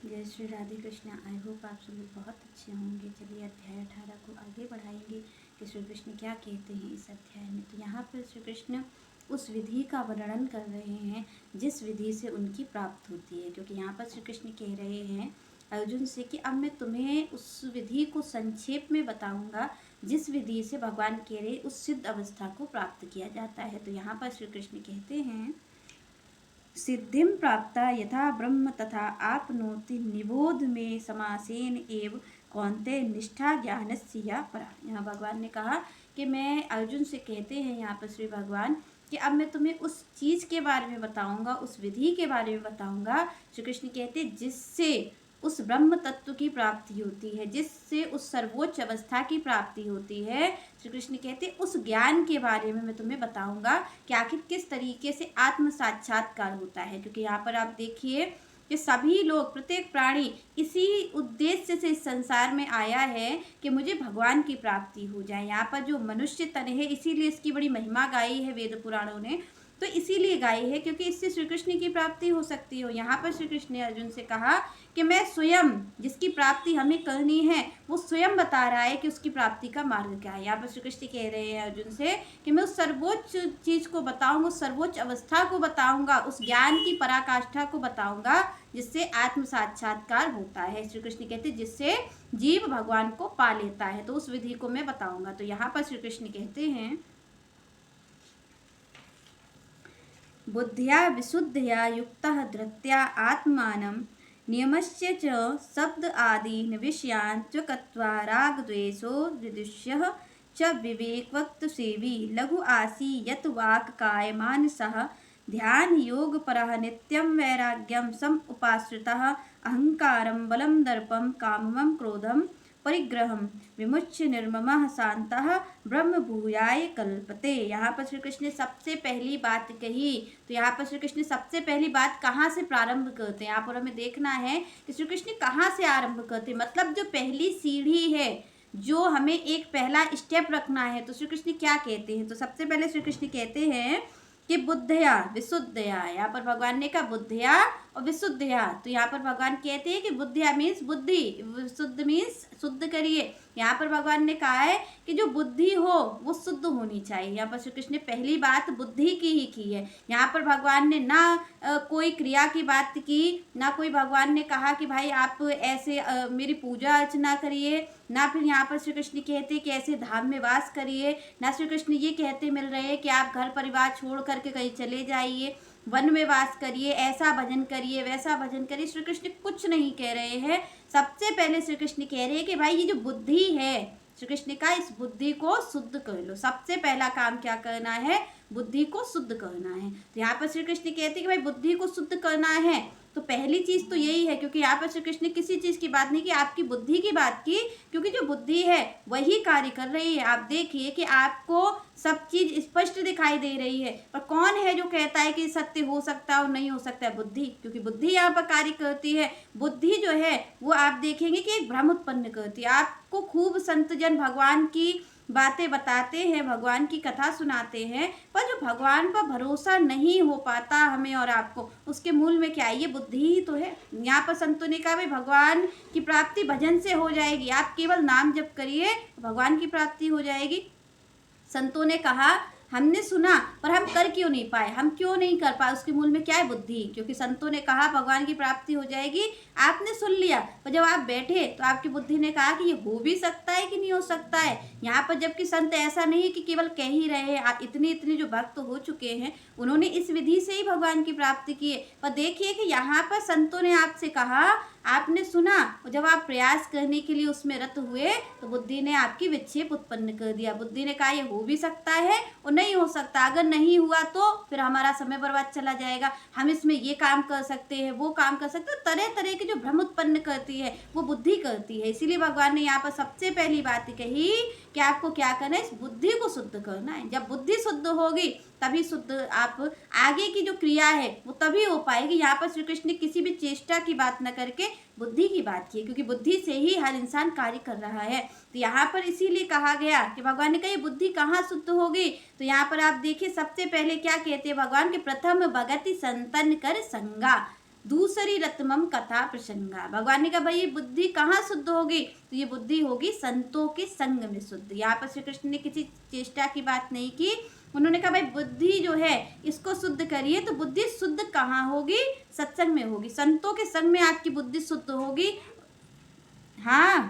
जय Shri Radhe Krishna. I hope आप सभी बहुत अच्छे होंगे। चलिए अध्याय 18 को आगे बढ़ाएंगे कि श्री कृष्ण क्या कहते हैं इस अध्याय में। तो यहाँ पर श्री कृष्ण उस विधि का वर्णन कर रहे हैं जिस विधि से उनकी प्राप्त होती है, क्योंकि यहाँ पर श्री कृष्ण कह रहे हैं अर्जुन से कि अब मैं तुम्हें उस विधि को संक्षेप में बताऊंगा जिस विधि से भगवान कह रहे उस सिद्ध अवस्था को प्राप्त किया जाता है। तो यहाँ पर श्री कृष्ण कहते हैं सिद्धिं प्राप्ता यथा ब्रह्म तथा आपनोति निबोध में समासेन एव कौन्तेय निष्ठा ज्ञानस्य या परा। यहाँ भगवान ने कहा कि मैं अर्जुन से कहते हैं यहाँ पर श्री भगवान कि अब मैं तुम्हें उस चीज़ के बारे में बताऊंगा, उस विधि के बारे में बताऊंगा। श्री कृष्ण कहते जिससे उस ब्रह्म तत्व की प्राप्ति होती है, जिससे उस सर्वोच्च अवस्था की प्राप्ति होती है। श्री कृष्ण कहते उस ज्ञान के बारे में मैं तुम्हें बताऊंगा कि आखिर किस तरीके से आत्म साक्षात्कार होता है। क्योंकि यहाँ पर आप देखिए कि सभी लोग, प्रत्येक प्राणी इसी उद्देश्य से इस संसार में आया है कि मुझे भगवान की प्राप्ति हो जाए। यहाँ पर जो मनुष्य तन है, इसीलिए इसकी बड़ी महिमा गाई है वेद पुराणों ने, तो इसीलिए गाई है क्योंकि इससे श्री कृष्ण की प्राप्ति हो सकती हो। यहाँ पर श्री कृष्ण ने अर्जुन से कहा कि मैं स्वयं, जिसकी प्राप्ति हमें करनी है वो स्वयं बता रहा है कि उसकी प्राप्ति का मार्ग क्या है। यहाँ पर श्री कृष्ण कह रहे हैं अर्जुन से कि मैं उस सर्वोच्च चीज को बताऊंगा, उस सर्वोच्च अवस्था को बताऊंगा, उस ज्ञान की पराकाष्ठा को बताऊंगा जिससे आत्म साक्षात्कार होता है। श्री कृष्ण कहते जिससे जीव भगवान को पा लेता है, तो उस विधि को मैं बताऊंगा। तो यहाँ पर श्री कृष्ण कहते हैं बुद्ध्या विशुद्धया युक्तः धृत्या आत्मानं नियमस्य च शब्द आदीन विषयान् त्यक्त्वा रागद्वेषो विदुष्यः च विवेकवत् सेवी लघु आसी यत् वाक् कायमानसः ध्यान योग परः नित्यं वैराग्यं सम उपाश्रितः अहंकारं बलं दर्पं कामं क्रोधं परिग्रहम विमुच्य निर्ममः शांतः ब्रह्म भूयाय कल्पते। यहाँ पर श्री कृष्ण ने सबसे पहली बात कही। तो यहाँ पर श्री कृष्ण सबसे पहली बात कहाँ से प्रारंभ करते हैं, यहाँ पर हमें देखना है कि श्री कृष्ण कहाँ से आरंभ करते हैं, मतलब जो पहली सीढ़ी है, जो हमें एक पहला स्टेप रखना है। तो श्री कृष्ण क्या कहते हैं, तो सबसे पहले श्री कृष्ण कहते हैं कि बुद्धया विशुद्धया। यहाँ पर भगवान ने कहा बुद्धया और विशुद्धया। तो यहाँ पर भगवान कहते हैं कि बुद्धया मीन्स बुद्धि, विशुद्ध मीन्स शुद्ध करिए। यहाँ पर भगवान ने कहा है कि जो बुद्धि हो वो शुद्ध होनी चाहिए। यहाँ पर श्री कृष्ण ने पहली बात बुद्धि की ही की है। यहाँ पर भगवान ने ना कोई क्रिया की बात की, ना कोई भगवान ने कहा कि भाई आप ऐसे मेरी पूजा अर्चना करिए, ना फिर यहाँ पर श्री कृष्ण कहते कि ऐसे धाम में वास करिए, ना श्री कृष्ण ये कहते मिल रहे हैं कि आप घर परिवार छोड़ करके कहीं चले जाइए, वन में वास करिए, ऐसा भजन करिए, वैसा भजन करिए। श्री कृष्ण कुछ नहीं कह रहे हैं। सबसे पहले श्री कृष्ण कह रहे हैं कि भाई ये जो बुद्धि है, श्री कृष्ण का इस बुद्धि को शुद्ध कर लो। सबसे पहला काम क्या करना है, बुद्धि को शुद्ध करना है। तो यहाँ पर श्री कृष्ण कहते हैं कि भाई बुद्धि को शुद्ध करना है, तो पहली चीज तो यही है। क्योंकि यहाँ पर श्री कृष्ण ने किसी चीज की बात नहीं की, आपकी बुद्धि की बात की, क्योंकि जो बुद्धि है वही कार्य कर रही है। आप देखिए कि आपको सब चीज स्पष्ट दिखाई दे रही है, पर कौन है जो कहता है कि सत्य हो सकता है और नहीं हो सकता है, बुद्धि। क्योंकि बुद्धि यहाँ पर कार्य करती है। बुद्धि जो है वो आप देखेंगे कि एक भ्रम उत्पन्न करती है। आपको खूब संतजन भगवान की बातें बताते हैं, भगवान की कथा सुनाते हैं, पर जो भगवान पर भरोसा नहीं हो पाता हमें और आपको, उसके मूल में क्या है, ये बुद्धि ही तो है। यहाँ पर संतों ने कहा भाई भगवान की प्राप्ति भजन से हो जाएगी, आप केवल नाम जप करिए भगवान की प्राप्ति हो जाएगी। संतों ने कहा हमने सुना पर हम कर क्यों नहीं पाए, हम क्यों नहीं कर पाए, उसके मूल में क्या है, बुद्धि। क्योंकि संतों ने कहा भगवान की प्राप्ति हो जाएगी, आपने सुन लिया, पर जब आप बैठे तो आपकी बुद्धि ने कहा कि ये हो भी सकता है कि नहीं हो सकता है। यहाँ पर जबकि संत ऐसा नहीं कि केवल कह ही रहे हैं, इतने इतने जो भक्त हो चुके हैं उन्होंने इस विधि से ही भगवान की प्राप्ति की है। पर देखिए कि यहाँ पर संतों ने आपसे कहा, आपने सुना, और जब आप प्रयास करने के लिए उसमें रत हुए तो बुद्धि ने आपकी विक्षेप उत्पन्न कर दिया। बुद्धि ने कहा ये हो भी सकता है और नहीं हो सकता, अगर नहीं हुआ तो फिर हमारा समय बर्बाद चला जाएगा, हम इसमें ये काम कर सकते हैं, वो काम कर सकते हैं। तरह तरह के जो भ्रम उत्पन्न करती है वो बुद्धि करती है। इसीलिए भगवान ने यहाँ पर सबसे पहली बात कही कि आपको क्या करना है, इस बुद्धि को शुद्ध करना है। जब बुद्धि शुद्ध होगी तभी शुद्ध आप आगे की जो क्रिया है वो तभी हो पाएगी। यहाँ पर श्री कृष्ण ने किसी भी चेष्टा की बात न करके बुद्धि की बात की, क्योंकि बुद्धि से ही हर इंसान कार्य कर रहा है। तो यहाँ पर इसीलिए कहा गया कि भगवान ने कहा ये बुद्धि कहाँ शुद्ध होगी। तो यहाँ पर आप देखिए सबसे पहले क्या कहते हैं भगवान के, प्रथम भगति संतन कर संगा। दूसरी रत्मम कथा प्रसंगा। भगवान ने कहा भाई ये बुद्धि कहाँ शुद्ध होगी, तो ये बुद्धि होगी संतों के संग में शुद्ध। यहाँ पर श्री कृष्ण ने किसी चेष्टा की बात नहीं की, उन्होंने कहा भाई बुद्धि जो है इसको शुद्ध करिए। तो बुद्धि शुद्ध कहाँ होगी, सत्संग में होगी, संतों के संग में आपकी बुद्धि शुद्ध होगी। हाँ